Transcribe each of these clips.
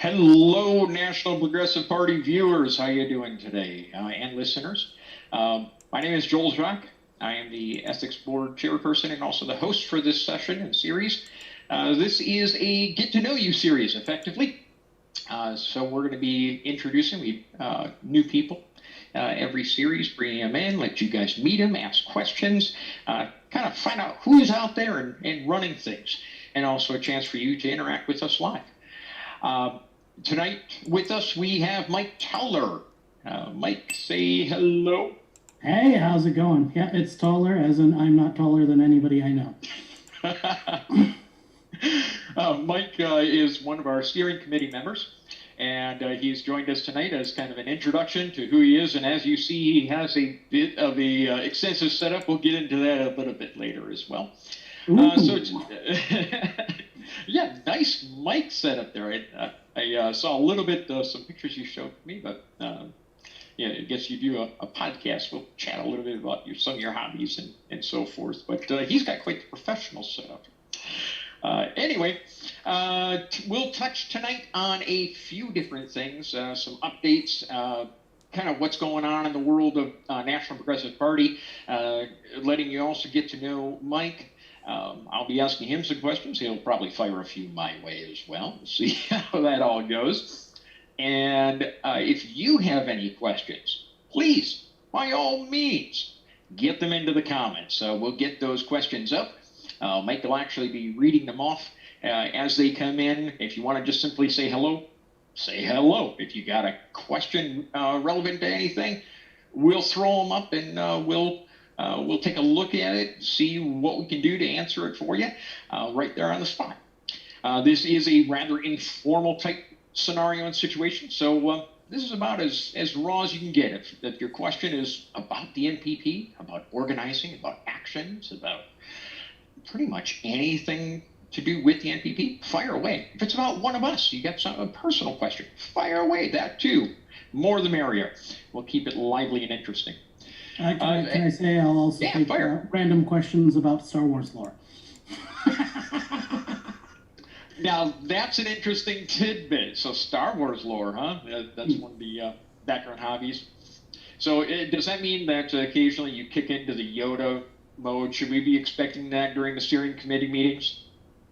Hello, National Progressive Party viewers. How you doing today, and listeners? My name is Joel Jacques. I am the Ethics Board Chairperson and also the host for this session and series. This is a Get to Know You series, effectively. So we're going to be introducing new people every series, bringing them in, let you guys meet them, ask questions, kind of find out who's out there and running things, and also a chance for you to interact with us live. Tonight with us, we have Mike Tauler. Mike, say hello. Hey, how's it going? Yeah, it's Tauler, as in I'm not taller than anybody I know. Mike is one of our steering committee members, and he's joined us tonight as kind of an introduction to who he is. And as you see, he has a bit of a extensive setup. We'll get into that a little bit later as well. Yeah, nice mic setup there. I saw a little bit some pictures you showed me, but yeah, I guess you do a podcast. We'll chat a little bit about some of your hobbies and so forth. But he's got quite the professional setup. Anyway, we'll touch tonight on a few different things, some updates, kind of what's going on in the world of National Progressive Party, letting you also get to know Mike. I'll be asking him some questions. He'll probably fire a few my way as well. We'll see how that all goes. And if you have any questions, please, by all means, get them into the comments. We'll get those questions up. Mike will actually be reading them off as they come in. If you want to just simply say hello, say hello. If you got a question relevant to anything, we'll throw them up and we'll take a look at it, see what we can do to answer it for you right there on the spot. This is a rather informal type scenario and situation, so this is about as raw as you can get. If your question is about the NPP, about organizing, about actions, about pretty much anything to do with the NPP, fire away. If it's about one of us, you got a personal question, fire away, that too. More the merrier. We'll keep it lively and interesting. Can I say I'll also take random questions about Star Wars lore. Now, that's an interesting tidbit. So Star Wars lore, huh? That's one of the background hobbies. So does that mean that occasionally you kick into the Yoda mode? Should we be expecting that during the steering committee meetings?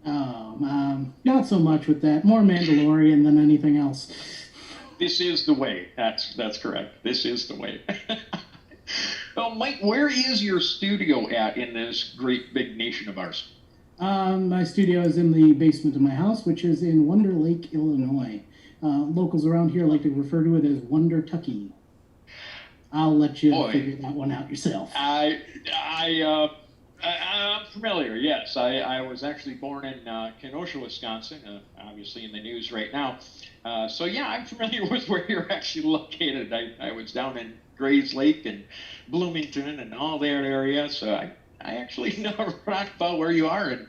Not so much with that. More Mandalorian than anything else. This is the way. That's correct. This is the way. Well, Mike, where is your studio at in this great big nation of ours? My studio is in the basement of my house, which is in Wonder Lake, Illinois. Locals around here like to refer to it as Wonder Tucky. I'll let you figure that one out yourself. I'm familiar, yes. I was actually born in Kenosha, Wisconsin, obviously in the news right now. So yeah, I'm familiar with where you're actually located. I was down in Grays Lake and Bloomington and all that area, so I actually know right about where you are, and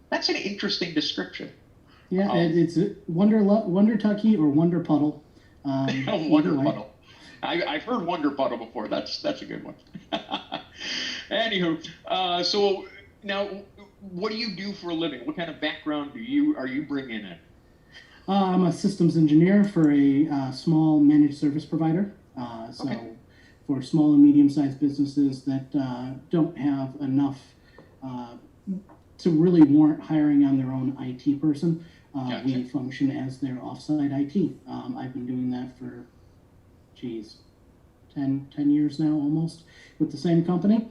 that's an interesting description. Yeah, it's Wonder Tucky or Wonder Puddle. Wonder Puddle. I've heard Wonder Puddle before. That's a good one. Anywho, so now, what do you do for a living? What kind of background are you bringing in? I'm a systems engineer for a small managed service provider. For small and medium-sized businesses that don't have enough to really warrant hiring on their own IT person, gotcha. We function as their offsite IT. I've been doing that for, 10 years now almost with the same company.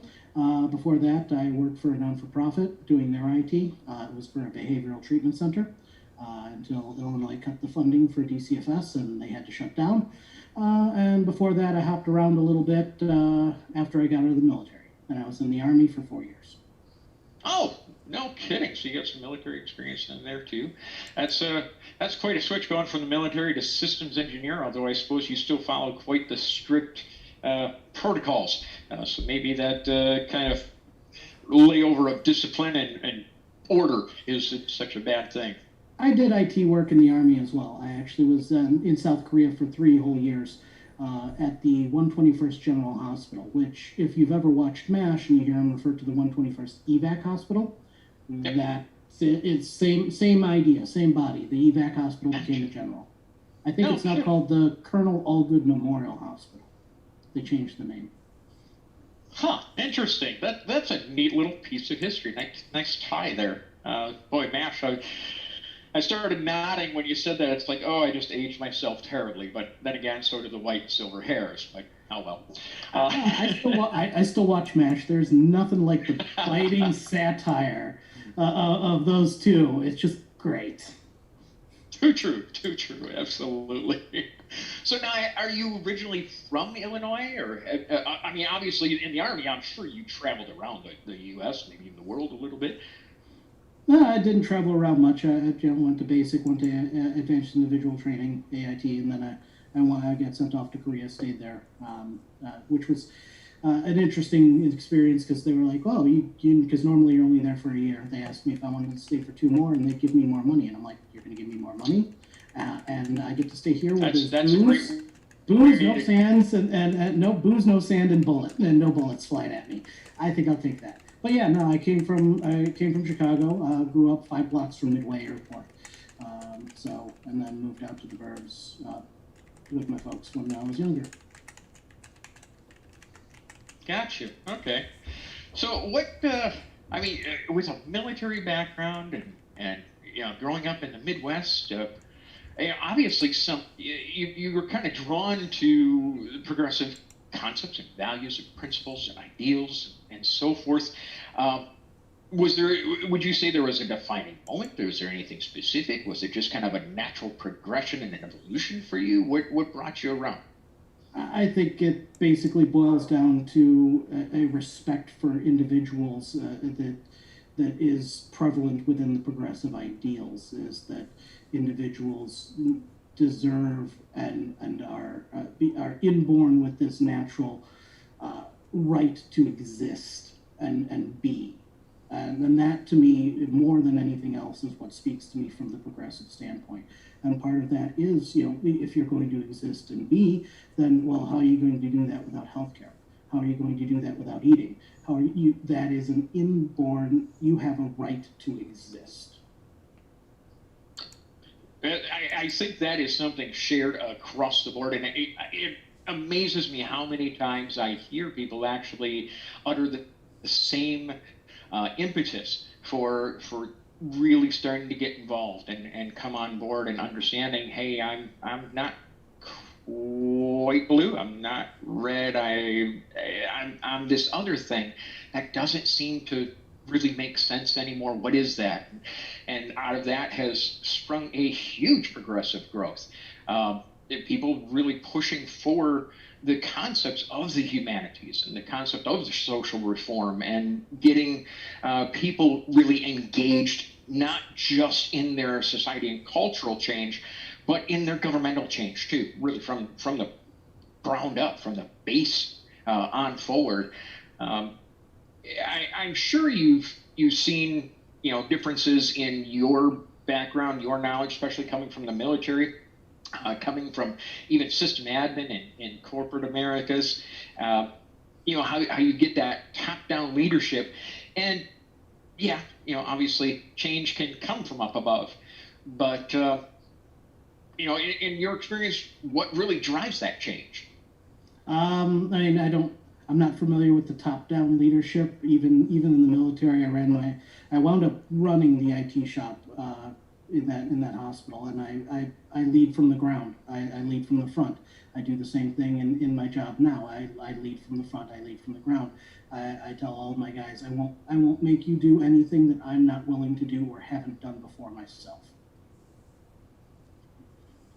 Before that, I worked for a non-for-profit doing their IT. It was for a behavioral treatment center until Illinois cut the funding for DCFS and they had to shut down. And before that, I hopped around a little bit after I got out of the military. And I was in the Army for 4 years. Oh, no kidding. So you got some military experience in there, too. That's quite a switch going from the military to systems engineer, although I suppose you still follow quite the strict protocols. So maybe that kind of layover of discipline and order isn't such a bad thing. I did IT work in the Army as well. I actually was in South Korea for 3 whole years at the 121st General Hospital, which, if you've ever watched MASH and you hear them refer to the 121st EVAC Hospital, it's same idea, same body. The EVAC Hospital became the General. I think it's now called the Colonel Allgood Memorial Hospital. They changed the name. Huh, interesting. That's a neat little piece of history. Nice tie there. Boy, MASH, I started nodding when you said that. It's like, oh, I just aged myself terribly. But then again, so did the white and silver hairs. Like, oh well. I still watch MASH. There's nothing like the biting satire of those two. It's just great. Too true, absolutely. So now, are you originally from Illinois, or I mean, obviously in the Army, I'm sure you traveled around the U.S., maybe even the world a little bit. No, I didn't travel around much. I went to basic, went to advanced individual training, AIT, and then I got sent off to Korea, stayed there, which was an interesting experience because they were like, "Oh, because normally you're only there for a year." They asked me if I wanted to stay for 2 more, and they'd give me more money, and I'm like, "You're going to give me more money, and I get to stay here where there's booze, no sands, and no booze, no sand, and no bullets flying at me." I think I'll take that. But yeah, no, I came from Chicago. Grew up 5 blocks from Midway Airport, and then moved out to the burbs with my folks when I was younger. Gotcha. Okay. So what? I mean, with a military background and growing up in the Midwest, obviously you were kind of drawn to progressive concepts and values and principles and ideals and so forth. Would you say there was a defining moment? Was there anything specific? Was it just kind of a natural progression and an evolution for you? What brought you around? I think it basically boils down to a respect for individuals that is prevalent within the progressive ideals, is that individuals deserve and are inborn with this natural right to exist and be. And then that, to me, more than anything else, is what speaks to me from the progressive standpoint. And part of that is, if you're going to exist and be, then, well, how are you going to do that without healthcare? How are you going to do that without eating? That is an inborn, you have a right to exist. I think that is something shared across the board, and it amazes me how many times I hear people actually utter the same impetus for really starting to get involved and come on board and understanding, hey, I'm not quite blue, I'm not red, I'm this other thing that doesn't seem to really make sense anymore. What is that? And out of that has sprung a huge progressive growth. People really pushing for the concepts of the humanities and the concept of the social reform and getting people really engaged, not just in their society and cultural change, but in their governmental change too, really from the ground up, from the base on forward. I'm sure you've seen differences in your background, your knowledge, especially coming from the military, coming from even system admin in corporate Americas. How you get that top-down leadership, and obviously change can come from up above, but in your experience, what really drives that change? I'm not familiar with the top-down leadership. Even in the military, I wound up running the IT shop in that hospital, and I lead from the ground. I lead from the front. I do the same thing in my job now. I lead from the front. I lead from the ground. I tell all of my guys, I won't make you do anything that I'm not willing to do or haven't done before myself.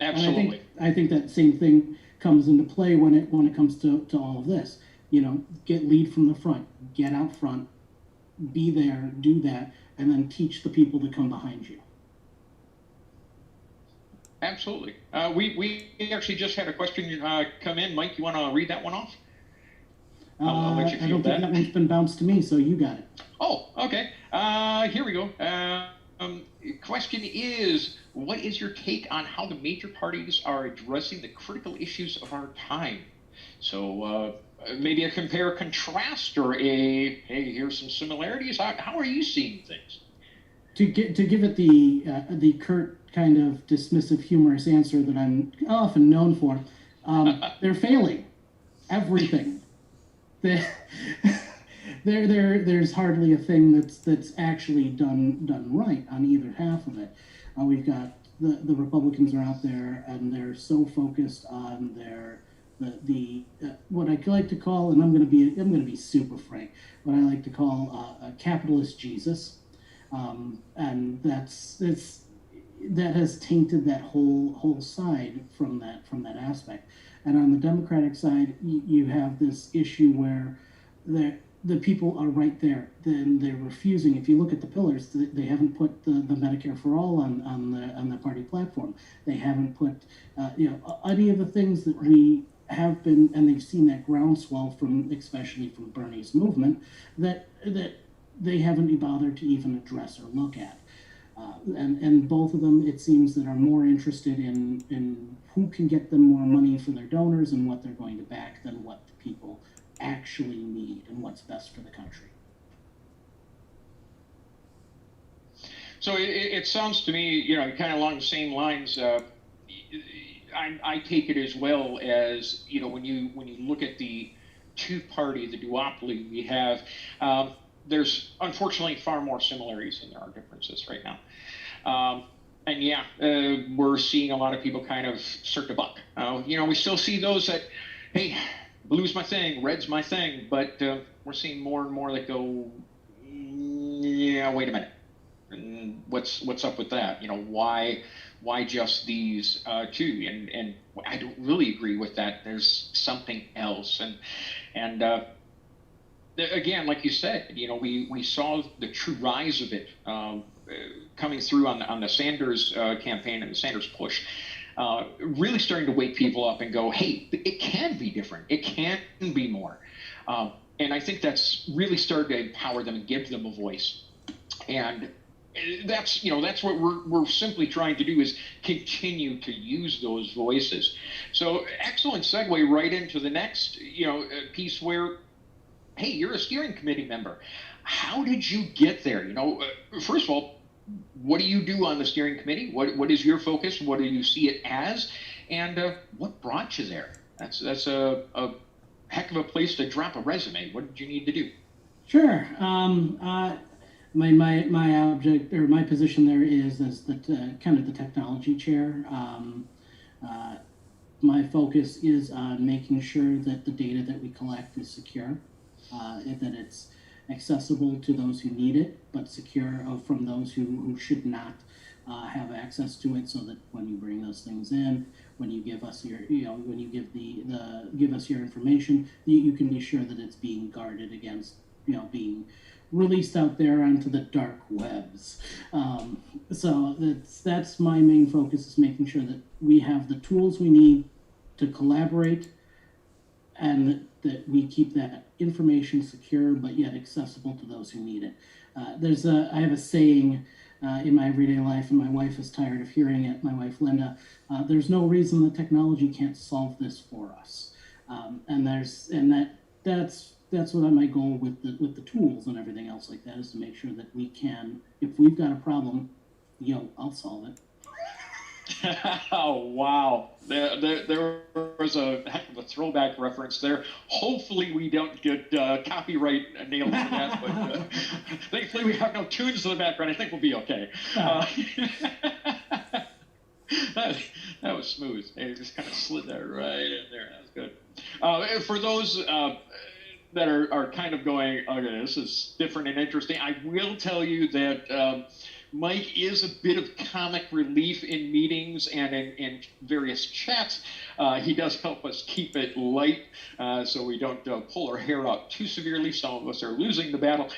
Absolutely. And I think that same thing comes into play when it comes to all of this. Lead from the front, get out front, be there, do that, and then teach the people to come behind you. Absolutely. We actually just had a question come in. Mike, you want to read that one off? I'll let you I don't think that one's been bounced to me, so you got it. Oh, okay. Here we go. Question is, what is your take on how the major parties are addressing the critical issues of our time? So maybe a compare contrast, or hey, here's some similarities. How are you seeing things? To give it the curt kind of dismissive, humorous answer that I'm often known for. They're failing everything. They, there's hardly a thing that's actually done right on either half of it. We've got the Republicans are out there and they're so focused on their the what I like to call, and I'm going to be super frank, what I like to call a capitalist Jesus, and that has tainted that whole side from that aspect. And on the Democratic side, you have this issue where the people are right there. Then they're refusing. If you look at the pillars, they haven't put the Medicare for all on the party platform. They haven't put any of the things that we have been, and they've seen that groundswell from, especially from Bernie's movement, that they haven't bothered to even address or look at. And both of them, it seems, that are more interested in who can get them more money for their donors and what they're going to back than what the people actually need and what's best for the country. So it sounds to me, kind of along the same lines. I take it as well as, when you look at the two-party, the duopoly we have, there's unfortunately far more similarities than there are differences right now. And yeah, we're seeing a lot of people kind of cirque the buck. We still see those that, hey, blue's my thing, red's my thing, but we're seeing more and more that go, yeah, wait a minute, and what's up with that? Why just these two? And I don't really agree with that. There's something else, and again, like you said, we saw the true rise of it coming through on the Sanders campaign and the Sanders push. Really starting to wake people up and go, hey, it can be different. It can be more. And I think that's really started to empower them and give them a voice. And that's what we're simply trying to do, is continue to use those voices. So excellent segue right into the next, piece where, hey, you're a steering committee member. How did you get there? First of all, what do you do on the steering committee? What is your focus? What do you see it as? And what brought you there? That's a heck of a place to drop a resume. What did you need to do? Sure. My object, or my position there, is as the kind of the technology chair. My focus is on making sure that the data that we collect is secure, that it's accessible to those who need it, but secure from those who should not have access to it, so that when you bring those things in, when you give us your, when you give us your information, you can be sure that it's being guarded against, being released out there onto the dark webs. So that's my main focus, is making sure that we have the tools we need to collaborate, and that we keep that information secure but yet accessible to those who need it. I have a saying in my everyday life, and my wife is tired of hearing it, my wife Linda. There's no reason that technology can't solve this for us. That's what my goal with the tools and everything else like that, is to make sure that we can, if we've got a problem, I'll solve it. Oh, wow. There was a heck of a throwback reference there. Hopefully we don't get copyright nailed for that, but thankfully we have no tunes in the background. I think we'll be okay. That was smooth. It just kind of slid that right in there. That was good. For those that are kind of going, okay, this is different and interesting, I will tell you that Mike is a bit of comic relief in meetings and in various chats. He does help us keep it light, so we don't pull our hair out too severely. Some of us are losing the battle.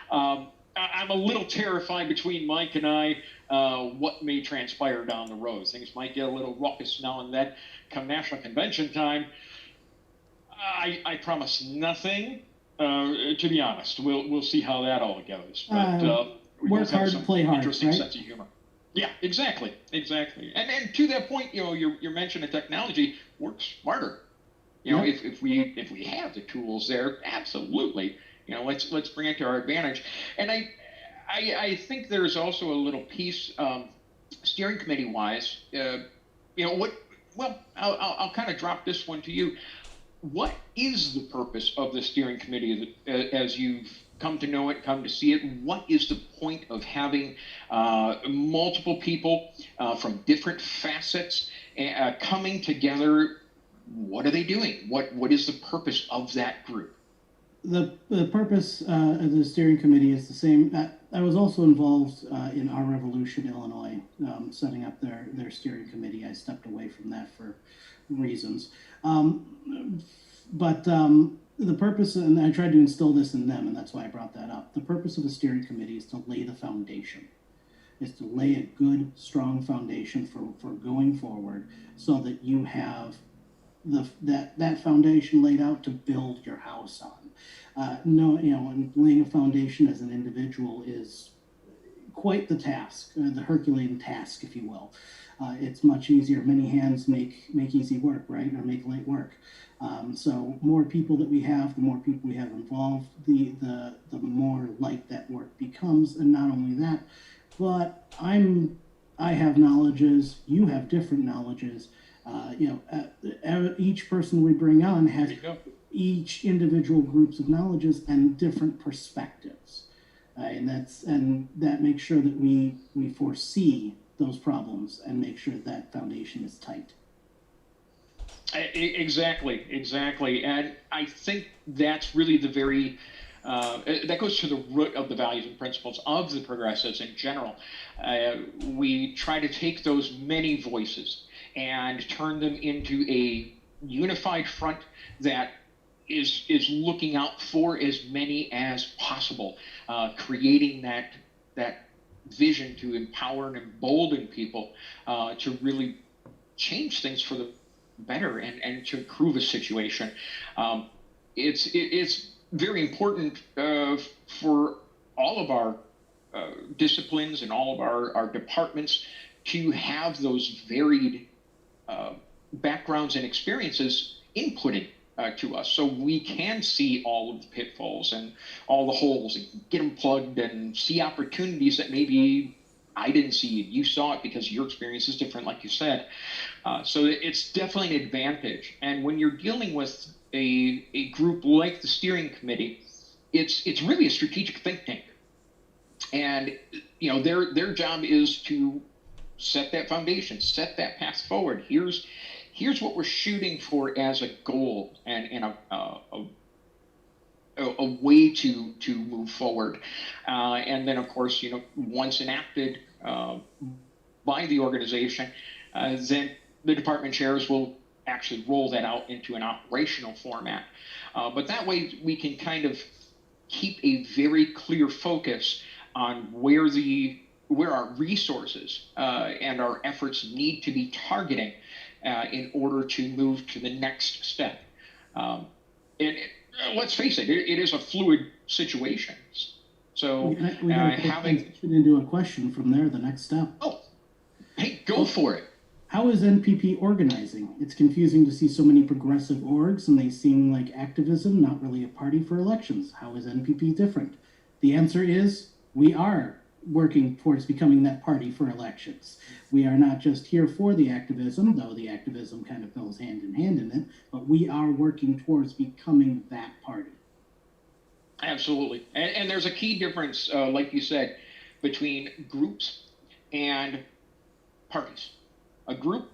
I'm a little terrified between Mike and I what may transpire down the road. Things might get a little raucous now and then. Come National Convention time, I promise nothing, to be honest. We'll see how that all goes. But work hard to play hard, interesting right? sense of humor. Yeah, exactly. And to that point, your mention of technology, work smarter. If we have the tools there, absolutely. Let's bring it to our advantage. And I think there's also a little piece steering committee wise, what? Well, I'll kind of drop this one to you. What is the purpose of the steering committee as you've come to know it, come to see it? What is the point of having multiple people from different facets coming together? What are they doing? What is the purpose of that group? The purpose of the steering committee is the same. I was also involved in Our Revolution, Illinois, setting up their steering committee. I stepped away from that for reasons. But the purpose, and I tried to instill this in them, and that's why I brought that up. The purpose of a steering committee is to lay the foundation, is to lay a good, strong foundation for going forward so that you have that foundation laid out to build your house on. And laying a foundation as an individual is quite the task, the Herculean task, if you will. It's much easier. Many hands make easy work, right? Or make light work. So more people that we have, the more people we have involved, the more light that work becomes. And not only that, but I have knowledges, you have different knowledges. Each person we bring on has each individual groups of knowledges and different perspectives, and that makes sure that we foresee those problems and make sure that foundation is tight. Exactly, and I think that's really the very that goes to the root of the values and principles of the progressives in general. We try to take those many voices and turn them into a unified front that is looking out for as many as possible, creating that vision to empower and embolden people to really change things for the better and to improve a situation. It's very important for all of our disciplines and all of our departments to have those varied backgrounds and experiences inputting to us, so we can see all of the pitfalls and all the holes and get them plugged and see opportunities that maybe I didn't see. You saw it because your experience is different, like you said. So it's definitely an advantage. And when you're dealing with a group like the steering committee, it's really a strategic think tank, and their job is to set that foundation, set that path forward. Here's what we're shooting for as a goal and a way to move forward. And then, of course, once enacted by the organization, then the department chairs will actually roll that out into an operational format. But that way we can kind of keep a very clear focus on where our resources and our efforts need to be targeting in order to move to the next step. And let's face it, it is a fluid situation. So we having into a question from there, the next step. Oh, hey, go for it. How is NPP organizing? It's confusing to see so many progressive orgs and they seem like activism, not really a party for elections. How is NPP different? The answer is we are working towards becoming that party for elections. We are not just here for the activism, though the activism kind of goes hand in hand in it, but we are working towards becoming that party. Absolutely. And there's a key difference, like you said, between groups and parties. A group,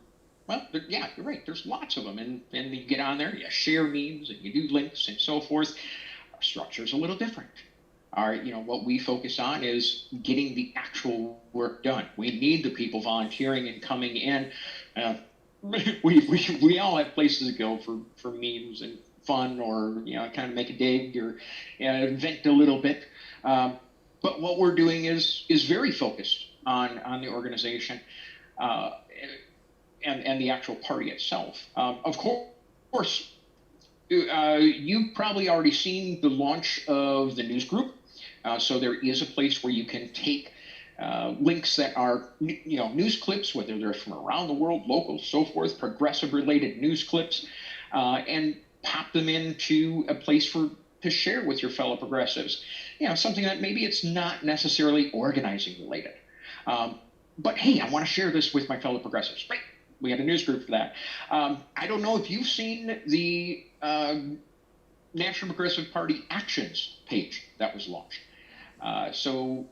well, yeah, you're right. There's lots of them. And you get on there, you share memes, and you do links and so forth. Our structure's a little different. What we focus on is getting the actual work done. We need the people volunteering and coming in. We all have places to go for memes and fun, or kind of make a dig or vent a little bit. But what we're doing is very focused on the organization and the actual party itself. Of course, you've probably already seen the launch of the news group. So there is a place where you can take links that are, news clips, whether they're from around the world, local, so forth, progressive-related news clips, and pop them into a place to share with your fellow progressives. Something that maybe it's not necessarily organizing related. but hey, I want to share this with my fellow progressives. Great. We had a news group for that. I don't know if you've seen the National Progressive Party Actions page that was launched. So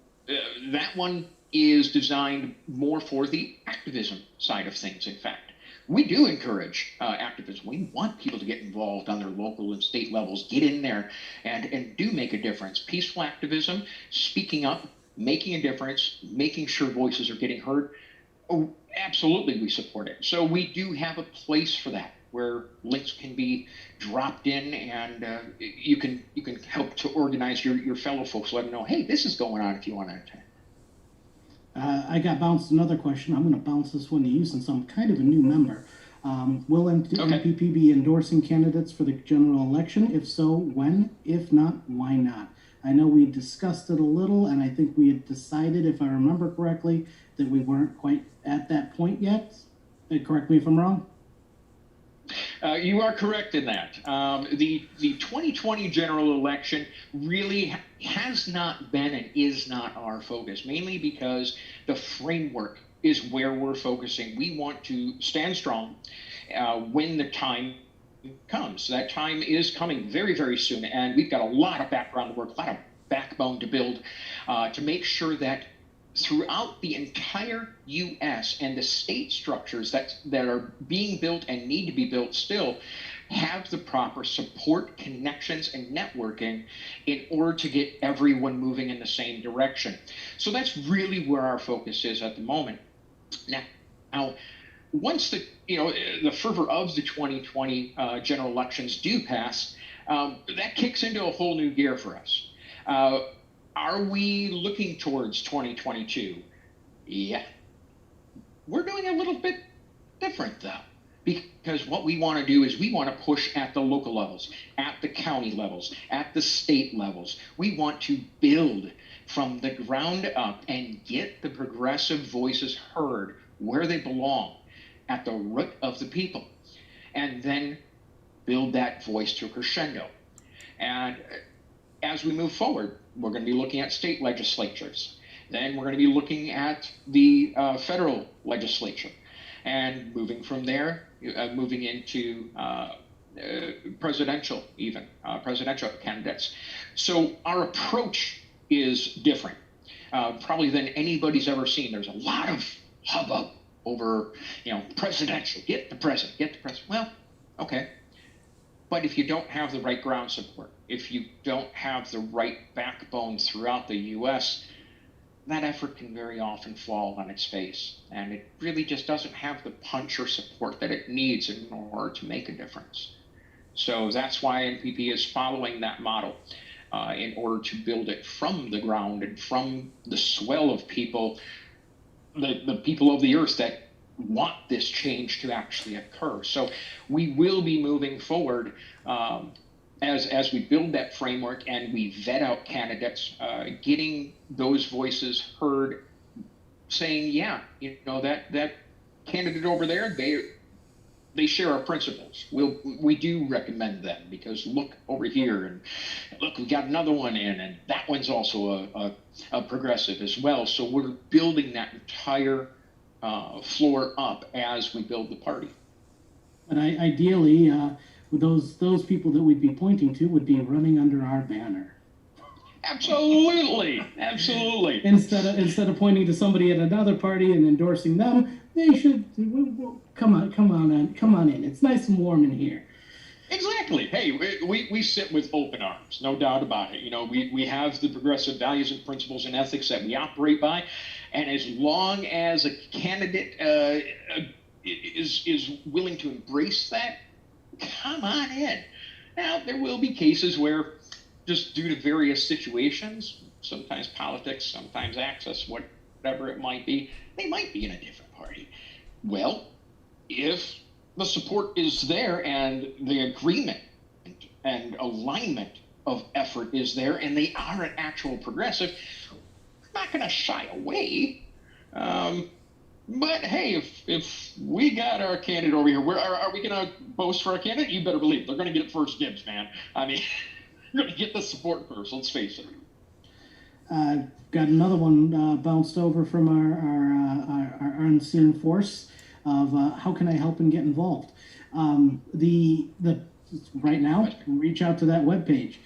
that one is designed more for the activism side of things, in fact. We do encourage activism. We want people to get involved on their local and state levels, get in there and do make a difference. Peaceful activism, speaking up, making a difference, making sure voices are getting heard. Oh, absolutely, we support it. So we do have a place for that, where links can be dropped in, and you can help to organize your fellow folks. Let them know, hey, this is going on if you want to attend. I got bounced another question. I'm going to bounce this one to you since I'm kind of a new member. Will NPP be endorsing candidates for the general election? If so, when? If not, why not? I know we discussed it a little, and I think we had decided, if I remember correctly, that we weren't quite at that point yet. Correct me if I'm wrong. You are correct in that. The 2020 general election really has not been and is not our focus, mainly because the framework is where we're focusing. We want to stand strong when the time comes. That time is coming very, very soon, and we've got a lot of background work, a lot of backbone to build to make sure that throughout the entire U.S. and the state structures that are being built and need to be built still have the proper support, connections, and networking in order to get everyone moving in the same direction. So that's really where our focus is at the moment. Now, once the fervor of the 2020 general elections do pass, that kicks into a whole new gear for us. Are we looking towards 2022? Yeah. We're doing a little bit different, though, because what we want to do is we want to push at the local levels, at the county levels, at the state levels. We want to build from the ground up and get the progressive voices heard where they belong, at the root of the people, and then build that voice to a crescendo. And as we move forward, we're going to be looking at state legislatures. Then we're going to be looking at the federal legislature, and moving from there, moving into presidential candidates. So our approach is different, probably than anybody's ever seen. There's a lot of hubbub over, presidential. Get the president. Well, okay. But if you don't have the right ground support, if you don't have the right backbone throughout the U.S., that effort can very often fall on its face. And it really just doesn't have the punch or support that it needs in order to make a difference. So that's why NPP is following that model in order to build it from the ground and from the swell of people, the people of the earth that want this change to actually occur. So we will be moving forward as we build that framework and we vet out candidates, getting those voices heard, saying, yeah, that candidate over there, they share our principles. We do recommend them, because look over here, and look, we got another one in, and that one's also a progressive as well. So we're building that entire floor up as we build the party. And ideally, those people that we'd be pointing to would be running under our banner. Absolutely. Instead of pointing to somebody at another party and endorsing them, they should come on in. It's nice and warm in here. Exactly. Hey, we sit with open arms, no doubt about it. We have the progressive values and principles and ethics that we operate by, and as long as a candidate is willing to embrace that, come on in. Now, there will be cases where, just due to various situations, sometimes politics, sometimes access, whatever it might be, they might be in a different party. Well, if the support is there and the agreement and alignment of effort is there and they are an actual progressive, we're not going to shy away. But hey, if we got our candidate over here, are we going to boast for our candidate? You better believe they're going to get it first dibs, man. I mean, you're going to get the support first, let's face it. got another one bounced over from our unseen force of how can I help and get involved. The right now, reach out to that webpage.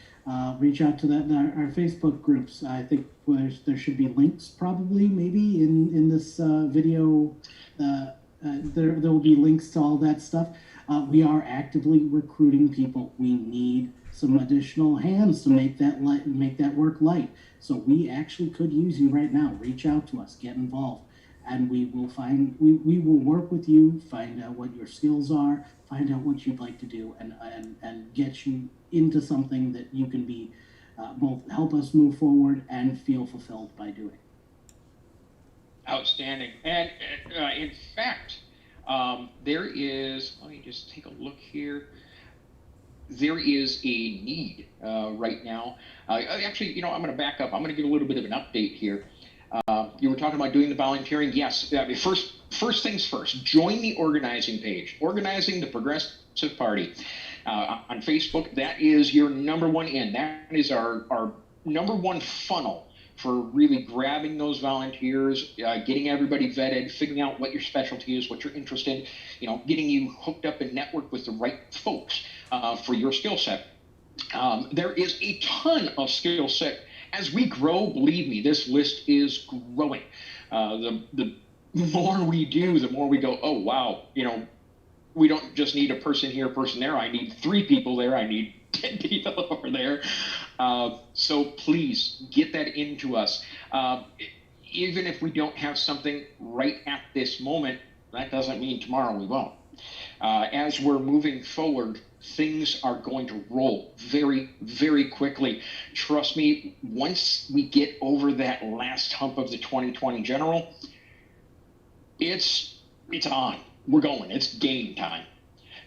Reach out to our Facebook groups. I think there should be links probably maybe in this video. There will be links to all that stuff. We are actively recruiting people. We need some additional hands to make that work light. So we actually could use you right now. Reach out to us, get involved, and we will work with you, find out what your skills are, find out what you'd like to do, and get you into something that you can be both help us move forward and feel fulfilled by doing. Outstanding. And in fact, there is, let me just take a look here. There is a need right now. Actually, I'm going to back up. I'm going to give a little bit of an update here. You were talking about doing the volunteering. Yes. First things first. Join the organizing page. Organizing the Progressive Party on Facebook. That is your number one in. That is our number one funnel for really grabbing those volunteers, getting everybody vetted, figuring out what your specialty is, what you're interested in, getting you hooked up and networked with the right folks for your skill set. There is a ton of skill set. As we grow, believe me, this list is growing. The more we do, the more we go, oh, wow, we don't just need a person here, a person there. I need 3 people there. I need 10 people over there. So please get that into us. Even if we don't have something right at this moment, that doesn't mean tomorrow we won't. As we're moving forward, things are going to roll very, very quickly. Trust me, once we get over that last hump of the 2020 general, it's on. We're going. It's game time.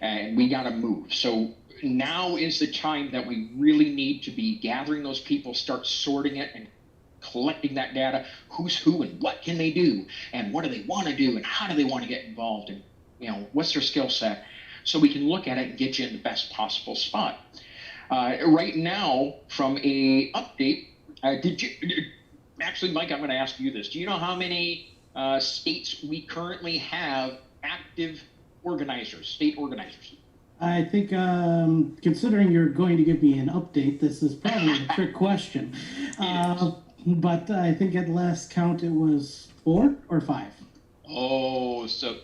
And we got to move. So now is the time that we really need to be gathering those people, start sorting it and collecting that data. Who's who and what can they do? And what do they want to do? And how do they want to get involved? And, what's their skill set? So we can look at it and get you in the best possible spot. Right now, from a update, actually, Mike, I'm going to ask you this. Do you know how many states we currently have active organizers, state organizers? I think, considering you're going to give me an update, this is probably a trick question. But I think at last count it was 4 or 5. Oh, so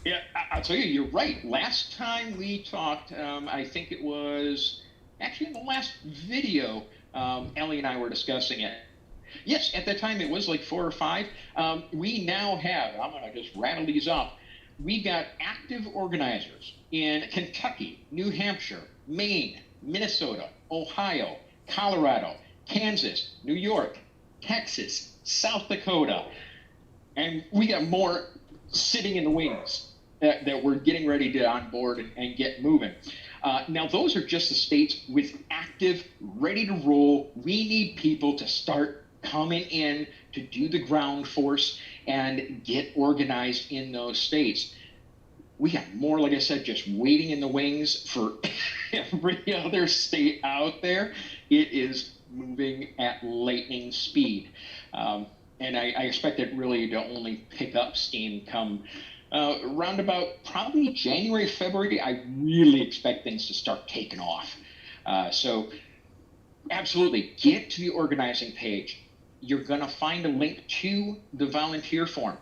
yeah, I'll tell you, you're right. Last time we talked, I think it was actually in the last video, Ellie and I were discussing it. Yes, at that time it was like 4 or 5. We now have, I'm going to just rattle these off. We got active organizers in Kentucky, New Hampshire, Maine, Minnesota, Ohio, Colorado, Kansas, New York, Texas, South Dakota, and we got more sitting in the wings that we're getting ready to onboard and get moving. Now, those are just the states with active, ready to roll. We need people to start coming in to do the ground force and get organized in those states. We got more, like I said, just waiting in the wings for every other state out there. It is moving at lightning speed. And I expect it really to only pick up steam come around about probably January, February. I really expect things to start taking off. So absolutely, get to the organizing page. You're going to find a link to the volunteer form.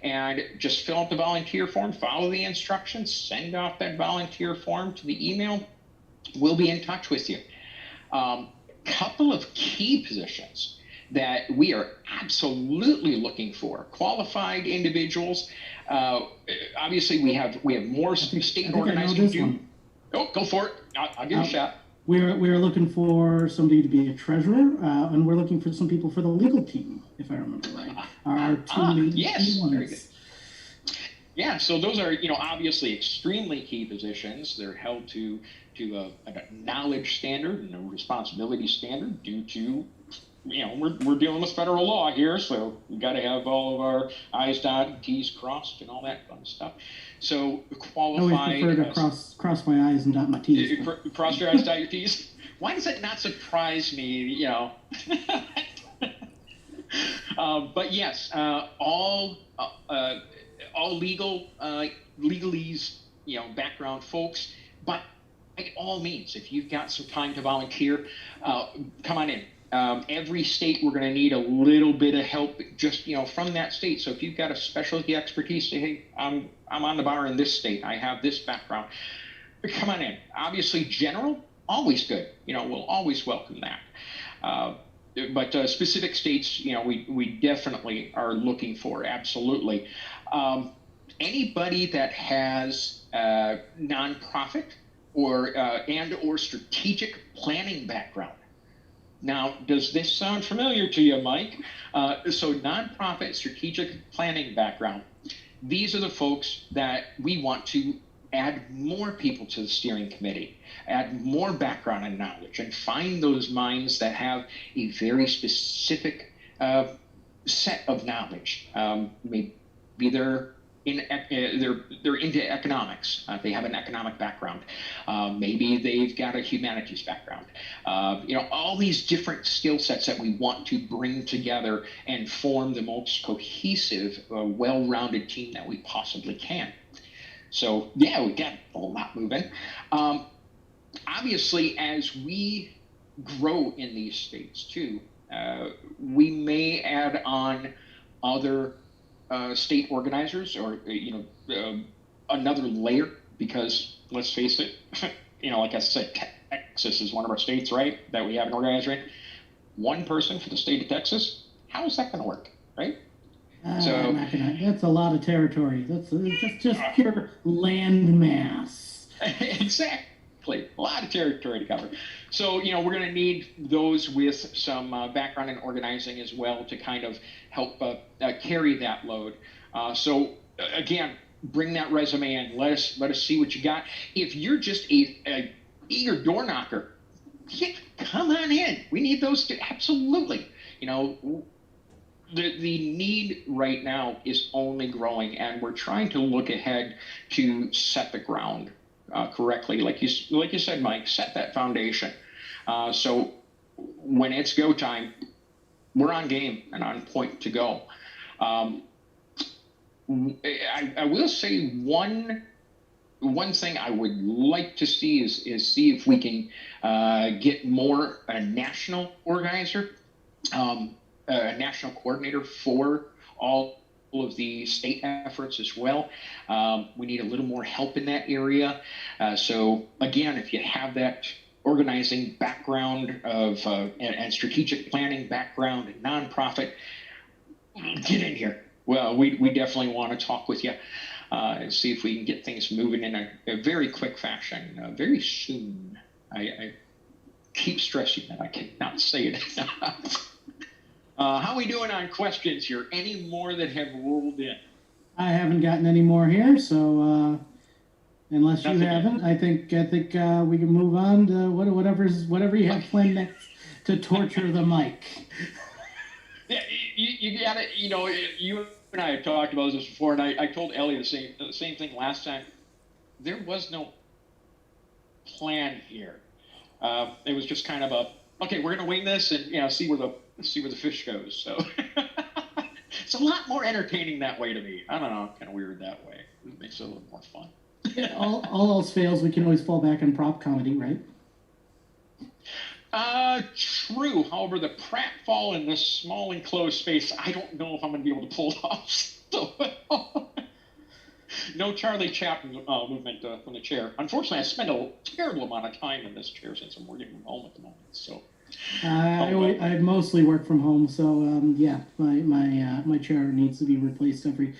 And just fill out the volunteer form, follow the instructions, send off that volunteer form to the email. We'll be in touch with you. Couple of key positions that we are absolutely looking for: qualified individuals. Obviously, we have more state organizing to do. Oh, go for it. I'll give it a shot. We're looking for somebody to be a treasurer, and we're looking for some people for the legal team, if I remember right. Our two main yes, ones. very good. Yeah, so those are obviously extremely key positions. They're held to a knowledge standard and a responsibility standard due to we're dealing with federal law here, so we got to have all of our I's dotted, T's crossed, and all that fun stuff. So qualified. I always prefer to cross my I's and dot my T's. Cross your I's, dot your T's. why does it not surprise me? But yes, all legalese, background folks. But by all means, if you've got some time to volunteer, come on in. Every state we're going to need a little bit of help just from that state. So if you've got a specialty expertise, say, hey, I'm on the bar in this state, I have this background, come on in. Obviously, general, always good. We'll always welcome that. But specific states, we definitely are looking for, absolutely. Anybody that has nonprofit or strategic planning background. Now, does this sound familiar to you, Mike? So nonprofit strategic planning background. These are the folks that we want to add more people to the steering committee, add more background and knowledge, and find those minds that have a very specific set of knowledge. Maybe they're into economics. They have an economic background. Maybe they've got a humanities background. All these different skill sets that we want to bring together and form the most cohesive, well-rounded team that we possibly can. So yeah, we got a lot moving. Obviously, as we grow in these states too, we may add on other state organizers, or another layer, because let's face it, like I said, Texas is one of our states, right, that we have an organizer in. One person for the state of Texas, how is that going to work, right? So that's a lot of territory. That's just pure land mass. Exactly, a lot of territory to cover. So we're going to need those with some background in organizing as well to kind of help carry that load. So again, bring that resume in. Let us see what you got. If you're just a eager door knocker, come on in. We need those too. Absolutely. The need right now is only growing, and we're trying to look ahead to set the ground correctly. Like you said, Mike, set that foundation. So when it's go time, we're on game and on point to go. I will say one thing I would like to see is see if we can get more a national organizer. A national coordinator for all of the state efforts as well. We need a little more help in that area. So again, if you have that organizing background and strategic planning background and nonprofit, get in here. Well, we definitely want to talk with you and see if we can get things moving in a very quick fashion, very soon. I keep stressing that. I cannot say it enough. How are we doing on questions here? Any more that have rolled in? I haven't gotten any more here, so unless you haven't, I think we can move on to whatever you have planned next to torture the mic. Yeah, you got it. You and I have talked about this before, and I told Ellie the same thing last time. There was no plan here. It was just kind of okay, we're going to wing this and see where the fish goes. So it's a lot more entertaining that way to me. I don't know, kind of weird that way. It makes it a little more fun. Yeah, all else fails, we can always fall back on prop comedy, right? True. However, the pratfall in this small enclosed space, I don't know if I'm going to be able to pull it off so well. No Charlie Chaplin movement from the chair. Unfortunately, I spend a terrible amount of time in this chair since I'm working from home at the moment. So I mostly work from home, so yeah, my chair needs to be replaced every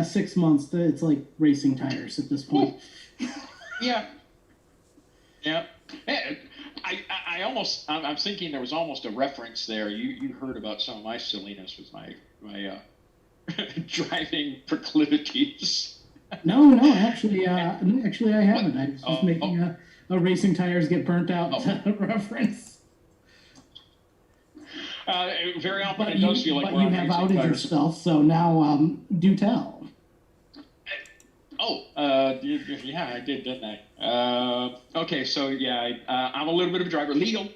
6 months. It's like racing tires at this point. Yeah. I'm thinking there was almost a reference there. You heard about some of my silliness with my driving proclivities. No, actually I haven't. I was just making a racing tires get burnt out reference. Very often But it does feel like but we're you on have racing outed tires. yourself, so now do tell. Yeah, I did, didn't I? Okay, so yeah, I'm a little bit of a driver, legal,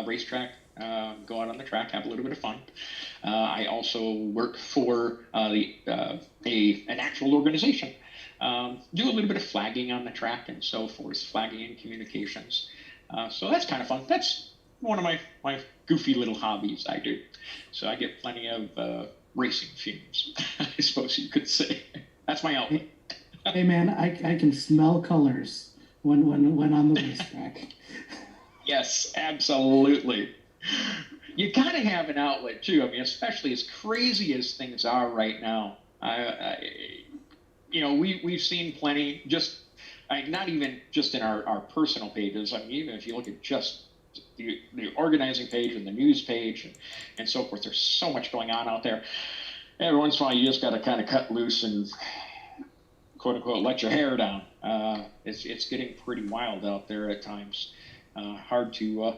racetrack. Go out on the track, have a little bit of fun. I also work for an actual organization. Do a little bit of flagging on the track and so forth, flagging and communications. So that's kind of fun. That's one of my goofy little hobbies I do. So I get plenty of racing fumes, I suppose you could say. That's my outlet. Hey man, I can smell colors when on the racetrack. Yes, absolutely. You gotta have an outlet too. I mean, especially as crazy as things are right now. We've seen plenty. Just not even just in our personal pages. I mean, even if you look at just the organizing page and the news page and so forth, there's so much going on out there. Every once in a while, you just got to kind of cut loose and quote unquote let your hair down. It's getting pretty wild out there at times. Hard to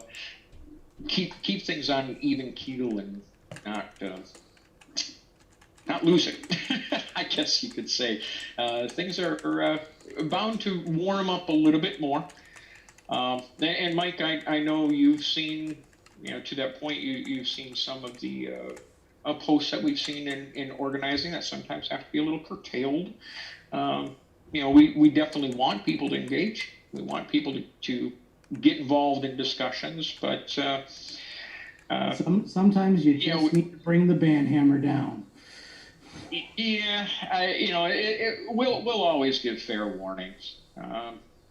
keep things on an even keel and not lose it. I guess you could say things are bound to warm up a little bit more. And Mike, I know you've seen, to that point, you've seen some of the posts that we've seen in organizing that sometimes have to be a little curtailed. We definitely want people to engage. We want people to get involved in discussions, but sometimes you just need to bring the band hammer down. Yeah, we'll always give fair warnings.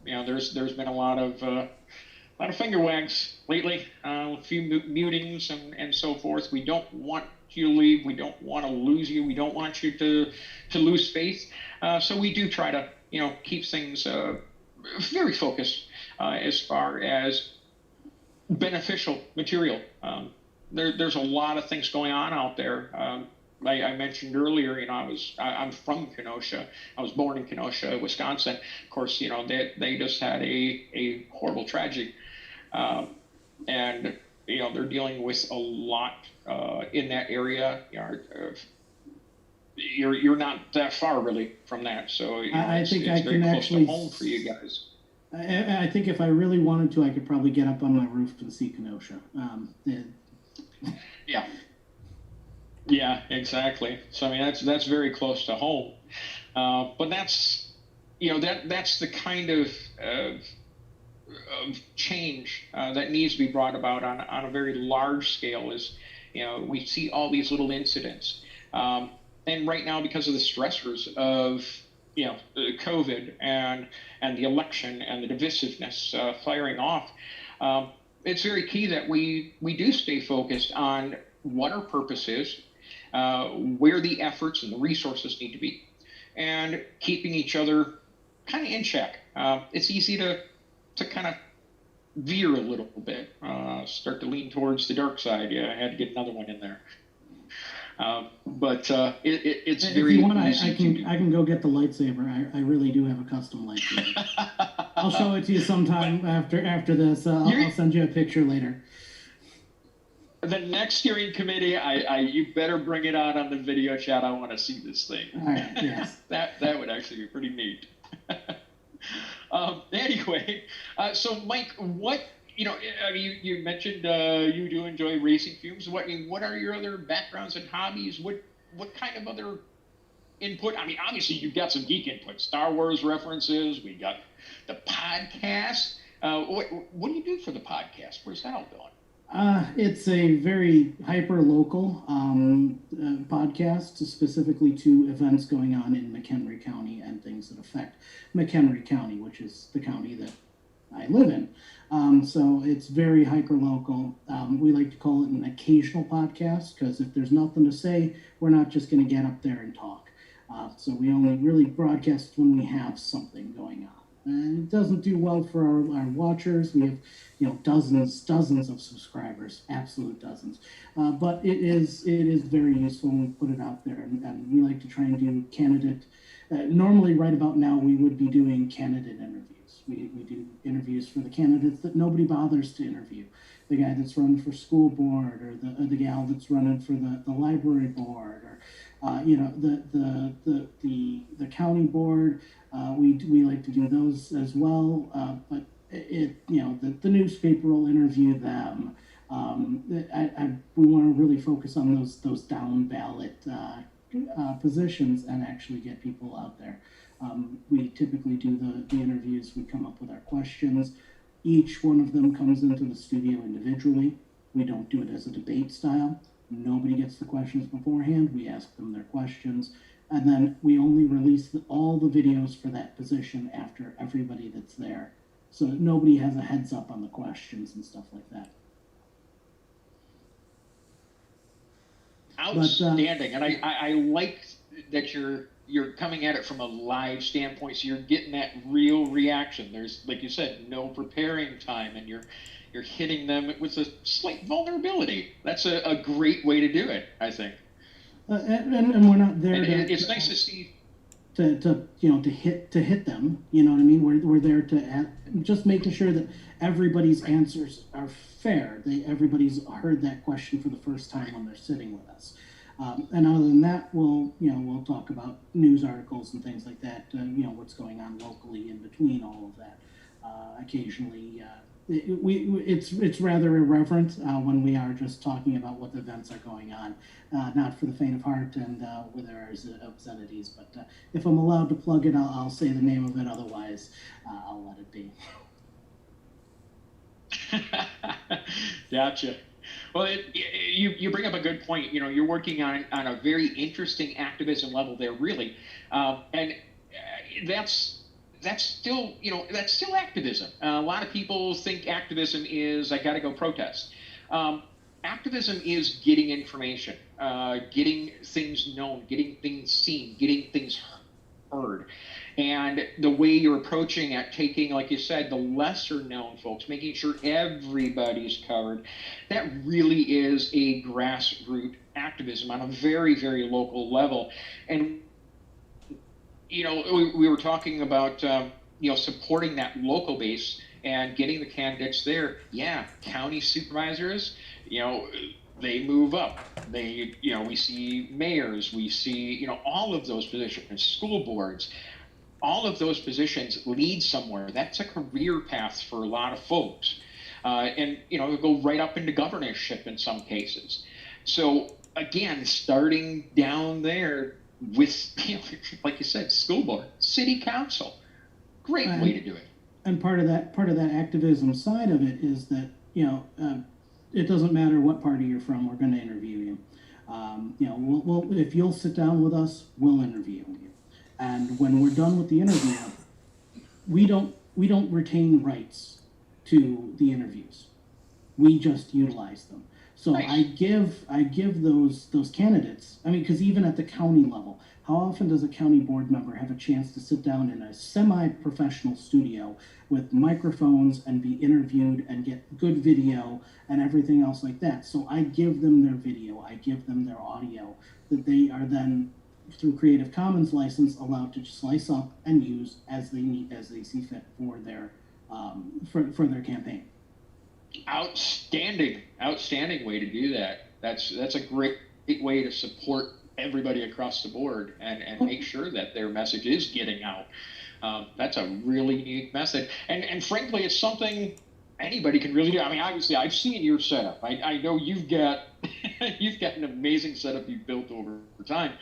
There's been a lot of finger wags lately, a few mutings and so forth. We don't want you to leave. We don't want to lose you. We don't want you to lose faith. So we do try to keep things very focused as far as beneficial material. There's a lot of things going on out there. I mentioned earlier, I'm from Kenosha. I was born in Kenosha, Wisconsin. Of course, they just had a horrible tragedy, and they're dealing with a lot in that area. You're not that far really from that, so I think it's I very can close actually to home for you guys. I think if I really wanted to, I could probably get up on my roof and see Kenosha. Yeah. Yeah, exactly. So I mean, that's very close to home, but that's that's the kind of change that needs to be brought about on a very large scale. Is we see all these little incidents, and right now because of the stressors of COVID and the election and the divisiveness firing off, it's very key that we do stay focused on what our purpose is. Where the efforts and the resources need to be, and keeping each other kind of in check. It's easy to kind of veer a little bit, start to lean towards the dark side. Yeah, I had to get another one in there. But it's if very you want, easy I can go get the lightsaber. I really do have a custom lightsaber. I'll show it to you sometime after this. I'll send you a picture later. The next steering committee, you better bring it on the video chat. I want to see this thing. All right, yes. that would actually be pretty neat. Anyway, so Mike, what you mentioned you do enjoy racing fumes. What are your other backgrounds and hobbies? What kind of other input? I mean, obviously you've got some geek input, Star Wars references. We got the podcast. What do you do for the podcast? Where's that all going? It's a very hyper-local podcast, specifically to events going on in McHenry County and things that affect McHenry County, which is the county that I live in. So it's very hyper-local. We like to call it an occasional podcast because if there's nothing to say, we're not just going to get up there and talk. So we only really broadcast when we have something going on. And it doesn't do well for our watchers. We have dozens of subscribers, absolute dozens. But it is very useful when we put it out there, and we like to try and do candidate. Normally, right about now, we would be doing candidate interviews. We do interviews for the candidates that nobody bothers to interview. The guy that's running for school board, or the gal that's running for the library board, or The county board, we like to do those as well, but the newspaper will interview them. We want to really focus on those down ballot positions and actually get people out there. We typically do the interviews. We come up with our questions. Each one of them comes into the studio individually. We don't do it as a debate style. Nobody gets the questions beforehand. We ask them their questions, and then we only release all the videos for that position after everybody that's there, so that nobody has a heads up on the questions and stuff like that. Outstanding. And I like that you're coming at it from a live standpoint, so you're getting that real reaction. There's, like you said, no preparing time, and you're hitting them with a slight vulnerability. That's a great way to do it, I think. And we're not there. It's nice to see. To hit them. You know what I mean? We're there to just making sure that everybody's answers are fair. Everybody's heard that question for the first time when they're sitting with us. And other than that, we'll talk about news articles and things like that. What's going on locally in between all of that. Occasionally, it's rather irreverent when we are just talking about what events are going on. Not for the faint of heart, and where there is obscenities. But if I'm allowed to plug it, I'll say the name of it. Otherwise, I'll let it be. Gotcha. Well, you bring up a good point. You're working on a very interesting activism level there, really, and that's still activism. A lot of people think activism is I got to go protest. Activism is getting information, getting things known, getting things seen, getting things heard. And the way you're approaching it, taking, like you said, the lesser known folks, making sure everybody's covered, that really is a grassroots activism on a very, very local level. And, we were talking about, supporting that local base and getting the candidates there. Yeah, county supervisors, they move up. We see mayors, we see, all of those positions, school boards. All of those positions lead somewhere. That's a career path for a lot of folks. And go right up into governorship in some cases. So again, starting down there with, like you said, school board, city council, great way to do it. And part of that activism side of it is that, it doesn't matter what party you're from, we're going to interview you. If you'll sit down with us, we'll interview you. And when we're done with the interview, we don't retain rights to the interviews. We just utilize them. So nice. I give those candidates. I mean, because even at the county level, how often does a county board member have a chance to sit down in a semi-professional studio with microphones and be interviewed and get good video and everything else like that? So I give them their video, I give them their audio that they are then, through Creative Commons license, allowed to slice up and use as they see fit for their campaign. Outstanding way to do that. That's a great way to support everybody across the board and make sure that their message is getting out. That's a really neat message, and frankly, it's something anybody can really do. I mean, obviously, I've seen your setup. I know you've got an amazing setup you've built over time.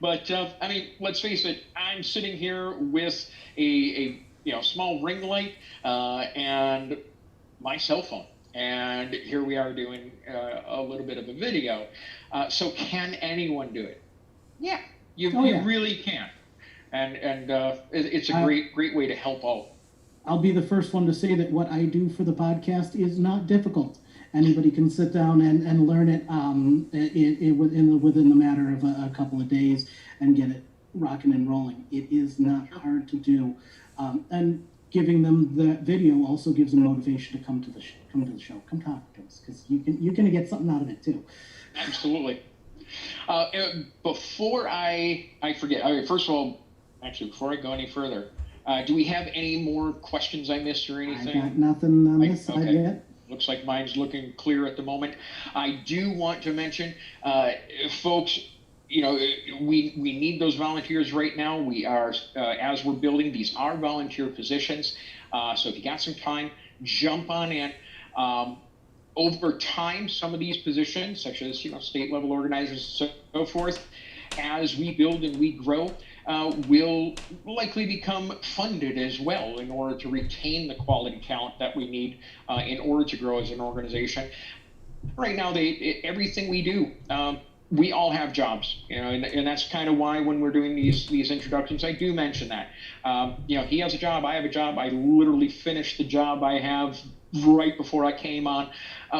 But I mean, let's face it. I'm sitting here with a small ring light and my cell phone, and here we are doing a little bit of a video. So can anyone do it? Yeah, you really can, and it's a great way to help out. I'll be the first one to say that what I do for the podcast is not difficult. Anybody can sit down and learn it within the matter of a couple of days and get it rocking and rolling. It is not hard to do, and giving them the video also gives them motivation to come to the show, come talk to us, because you're gonna get something out of it too. Absolutely. Before I forget, first of all, actually, before I go any further, do we have any more questions I missed or anything? I got nothing on this side yet. Looks like mine's looking clear at the moment. I do want to mention, folks, we need those volunteers right now. We are, as we're building, these are volunteer positions. So if you got some time, jump on in. Over time, some of these positions, such as state level organizers and so forth, as we build and we grow, will likely become funded as well in order to retain the quality talent that we need in order to grow as an organization. Right now, everything we do, we all have jobs, and that's kind of why when we're doing these introductions, I do mention that. He has a job, I have a job. I literally finished the job I have right before I came on.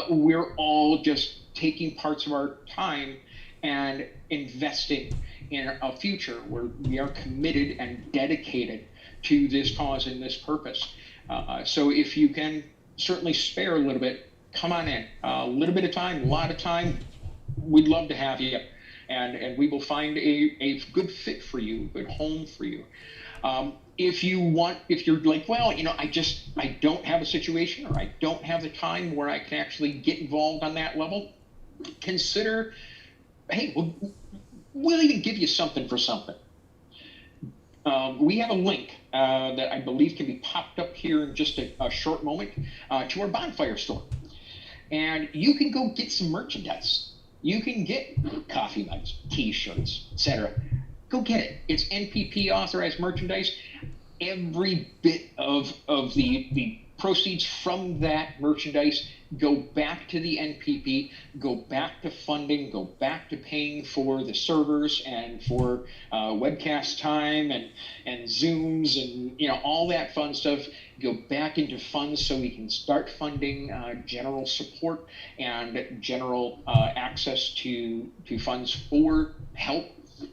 We're all just taking parts of our time and investing in a future where we are committed and dedicated to this cause and this purpose. So if you can certainly spare a little bit, come on in. A little bit of time, a lot of time, we'd love to have you. And we will find a good fit for you, a good home for you. If you're like, well, I don't have a situation, or I don't have the time where I can actually get involved on that level, consider, hey, we'll even give you something for something. We have a link that I believe can be popped up here in just a short moment to our bonfire store. And you can go get some merchandise. You can get coffee mugs, t-shirts, etc. Go get it. It's NPP authorized merchandise. Every bit of the proceeds from that merchandise go back to the NPP, go back to funding, go back to paying for the servers and for webcast time and Zooms and all that fun stuff. Go back into funds so we can start funding general support and general access to funds for help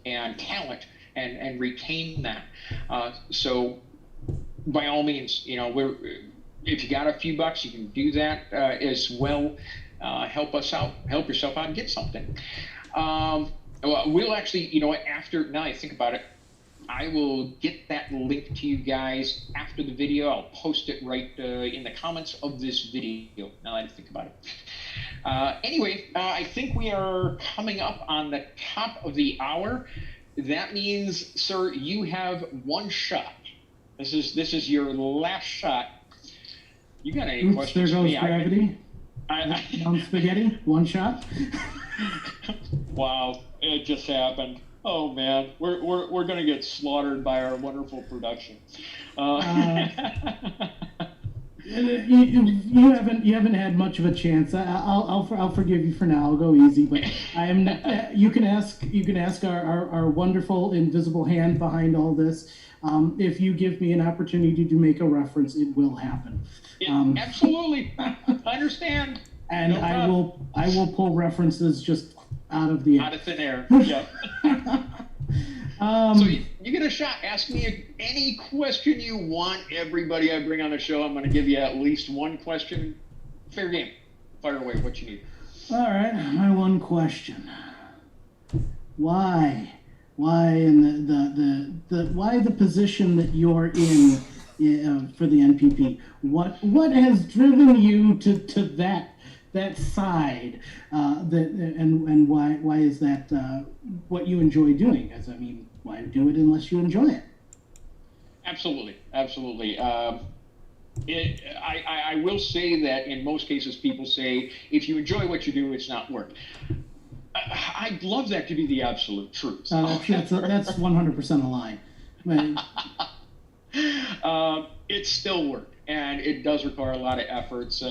and talent and retain that. So by all means, if you got a few bucks, you can do that as well. Help us out, help yourself out and get something. We'll actually, after, now I think about it, I will get that link to you guys after the video. I'll post it right in the comments of this video, now that I think about it. Anyway, I think we are coming up on the top of the hour. That means, sir, you have one shot. This is your last shot. You got any questions? There goes gravity. Down spaghetti. One shot. Wow, it just happened. Oh man, we're gonna get slaughtered by our wonderful production. You haven't had much of a chance. I'll forgive you for now. I'll go easy, but I am. You can ask our wonderful invisible hand behind all this. If you give me an opportunity to make a reference, it will happen. Absolutely, I understand. And no I will pull references just out of the air. Out of thin air. Yeah. So you get a shot. Ask me any question you want. Everybody I bring on the show, I'm going to give you at least one question. Fair game. Fire away. What you need. All right. My one question. Why in why the position that you're in for the NPP? What has driven you to that side? And why is that what you enjoy doing? As I mean, why do it unless you enjoy it? Absolutely. I will say that in most cases people say if you enjoy what you do, it's not work. I'd love that to be the absolute truth. That's 100% a lie. It's still work, and it does require a lot of efforts.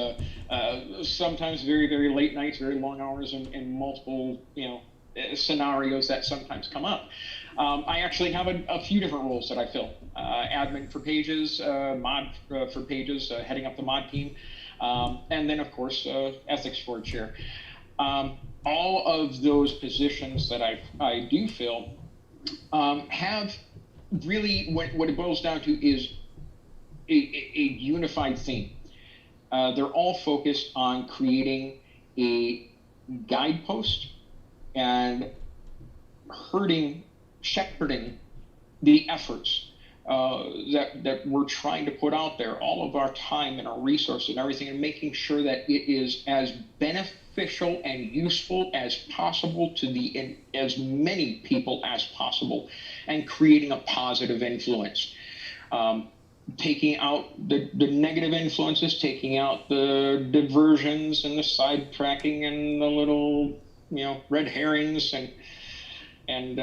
Sometimes very, very late nights, very long hours, and multiple scenarios that sometimes come up. I actually have a few different roles that I fill: admin for pages, mod for pages, heading up the mod team, and then of course ethics board chair. All of those positions that I do fill have really what it boils down to is a unified theme. They're all focused on creating a guidepost and shepherding the efforts that we're trying to put out there, all of our time and our resources and everything, and making sure that it is as beneficial and useful as possible to as many people as possible, and creating a positive influence. Taking out the negative influences, taking out the diversions and the sidetracking and the little, red herrings and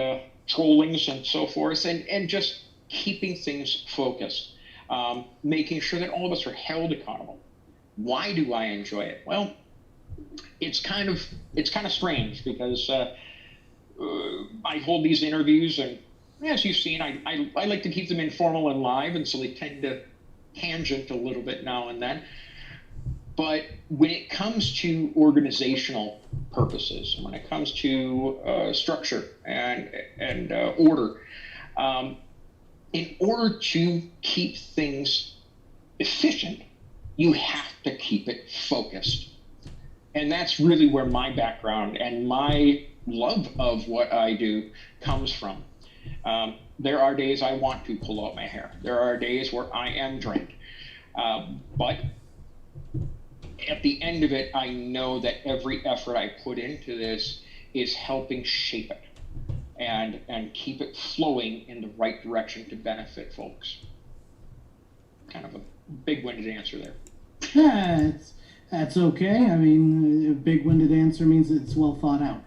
trollings and so forth, and just keeping things focused, making sure that all of us are held accountable. Why do I enjoy it? Well, it's kind of strange, because I hold these interviews, and as you've seen, I like to keep them informal and live, and so they tend to tangent a little bit now and then. But when it comes to organizational purposes, when it comes to structure and order, in order to keep things efficient, you have to keep it focused. And that's really where my background and my love of what I do comes from. There are days I want to pull out my hair. There are days where I am drained. But at the end of it, I know that every effort I put into this is helping shape it and keep it flowing in the right direction to benefit folks. Kind of a big-winded answer there. Yeah, that's okay. I mean, a big-winded answer means it's well thought out.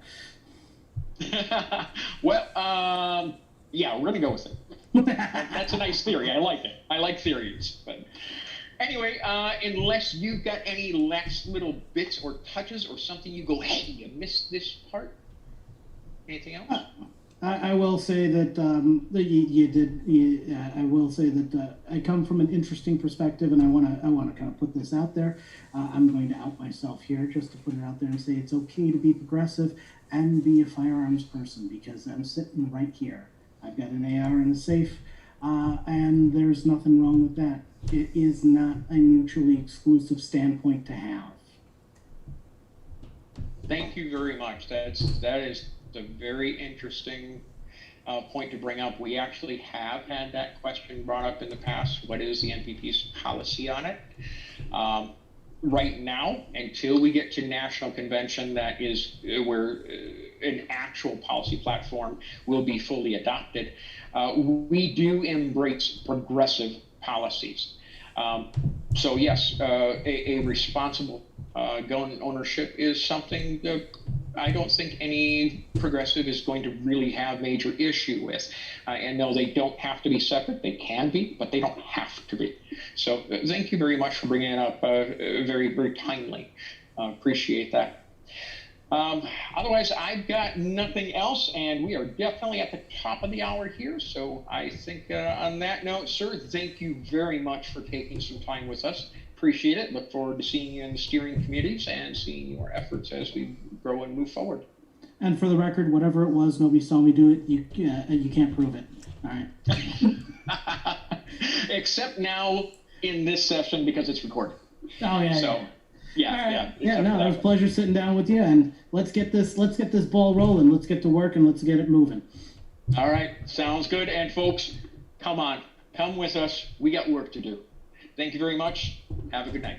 Well, yeah, we're gonna go with it. That's a nice theory. I like it. I like theories. But anyway, unless you've got any last little bits or touches or something you go, hey, you missed this part. Anything else? I will say that you did. I will say that I come from an interesting perspective, and I want to kind of put this out there. I'm going to out myself here, just to put it out there and say it's okay to be progressive and be a firearms person, because I'm sitting right here. I've got an AR in a safe, and there's nothing wrong with that. It is not a mutually exclusive standpoint to have. Thank you very much. That is a very interesting point to bring up. We actually have had that question brought up in the past. What is the NPP's policy on it? Right now, until we get to national convention, that is where an actual policy platform will be fully adopted. We do embrace progressive policies. So yes, a responsible gun ownership is something that I don't think any progressive is going to really have major issue with. And no, they don't have to be separate. They can be, but they don't have to be. So thank you very much for bringing it up. Very, very timely. Appreciate that. Otherwise, I've got nothing else, and we are definitely at the top of the hour here. So I think on that note, sir, thank you very much for taking some time with us. Appreciate it. Look forward to seeing you in the steering committees and seeing your efforts as we grow and move forward. And for the record, whatever it was, nobody saw me do it. You can't prove it. All right. Except now in this session, because it's recorded. Oh yeah. So yeah. No, it was a pleasure sitting down with you, and let's get this ball rolling. Let's get to work and let's get it moving. All right, sounds good. And folks, come on, come with us. We got work to do. Thank you very much. Have a good night.